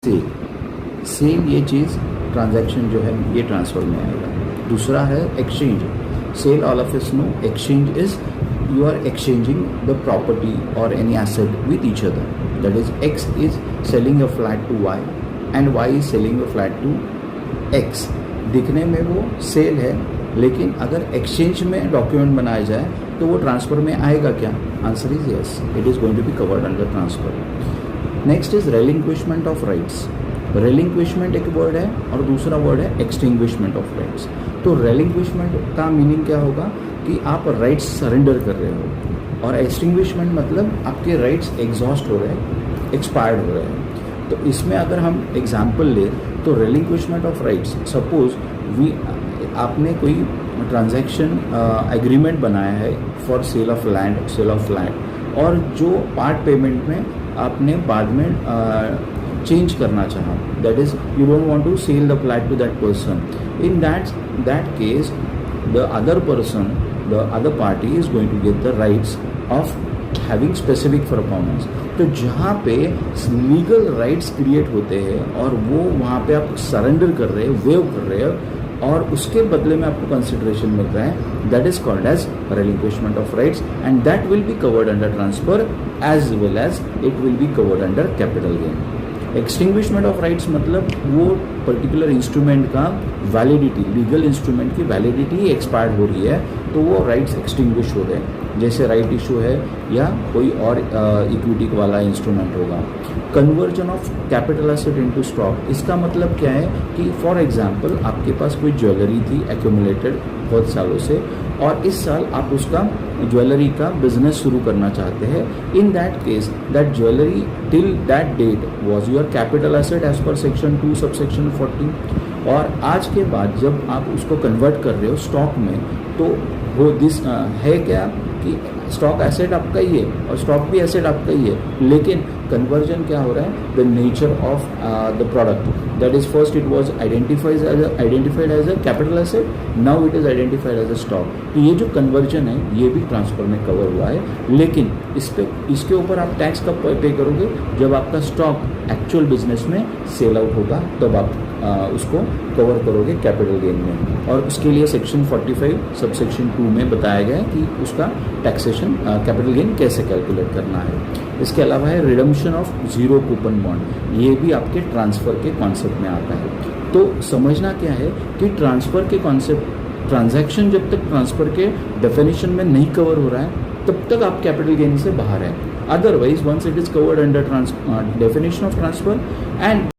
Cell ये चीज़ transaction जो है ये ट्रांसफ़र में आएगा। दूसरा है exchange. Sale all of is no exchange is you are exchanging the property or any asset with each other. That is, X is selling a flat to Y and Y is selling a flat to X. दिखने में वो cell है, लेकिन अगर exchange में document बनाया जाए तो वो ट्रांसफ़र में आएगा क्या? Answer is yes, it is going to be covered under transfer. Next is relinquishment of rights. Relinquishment एक वर्ड है और दूसरा वर्ड है एक्सटिंग्विशमेंट ऑफ राइट्स। तो रेलिंक्विशमेंट का मीनिंग क्या होगा कि आप राइट्स सरेंडर कर रहे हो, और एक्सटिंग्विशमेंट मतलब आपके राइट्स एग्जॉस्ट हो रहे हैं, एक्सपायर्ड हो रहे हैं। तो इसमें अगर हम एग्जांपल ले तो रेलिंक्विशमेंट ऑफ राइट्स, सपोज आपने कोई ट्रांजैक्शन एग्रीमेंट बनाया है फॉर सेल ऑफ लैंड, और जो पार्ट पेमेंट में आपने बाद में चेंज करना चाहा, that is you don't want to sell the flat to that person. In that case the other party is going to get the rights of having specific performance। तो जहाँ पे legal rights create होते हैं और वो वहाँ पे आप सरेंडर कर रहे हैं, वेव कर रहे हैं, और उसके बदले में आपको कंसिडरेशन मिल रहा है, that is called as relinquishment of rights, and that will be covered under transfer as well as it will be covered under capital gain। Extinguishment of rights मतलब वो पर्टिकुलर इंस्ट्रूमेंट का वैलिडिटी, लीगल इंस्ट्रूमेंट की validity expired हो रही है तो वो rights extinguish हो रहे हैं, जैसे राइट इशू है या कोई और इक्विटी वाला इंस्ट्रूमेंट होगा। Conversion of capital asset into stock, इसका मतलब क्या है कि फॉर एग्जांपल आपके पास कोई ज्वेलरी थी एक्यूमुलेटेड बहुत सालों से, और इस साल आप उसका ज्वेलरी का बिजनेस शुरू करना चाहते हैं। In that case that jewellery till that date was your capital asset as per section 2 subsection 14, और आज के बाद जब आप उसको कन्वर्ट कर रहे हो स्टॉक में, तो वो दिस है क्या कि स्टॉक एसेट आपका ही है और स्टॉक भी एसेट आपका ही है, लेकिन कन्वर्जन क्या हो रहा है, the nature of the product, that is first it was identified as a capital asset, now it is identified as a stock. तो ये जो कन्वर्जन है ये भी ट्रांसफर में कवर हुआ है, लेकिन इसके ऊपर आप टैक्स कब पे करोगे, जब आपका स्टॉक एक्चुअल बिजनेस में सेल आउट होगा, तब आप उसको कवर करोगे कैपिटल गेन में, और उसके लिए सेक्शन 45 सबसेक्शन 2 में बताया गया है कि उसका टैक्सेशन कैपिटल गेन कैसे कैलकुलेट करना है। इसके अलावा है redemption of zero coupon bond, ये भी आपके ट्रांसफ़र के कॉन्सेप्ट में आता है। तो समझना क्या है कि ट्रांसफ़र के कॉन्सेप्ट, ट्रांजैक्शन जब तक ट्रांसफ़र के डेफिनेशन में नहीं कवर हो रहा है तब तक आप कैपिटल गेन से बाहर हैं। Otherwise once it is covered under definition of transfer and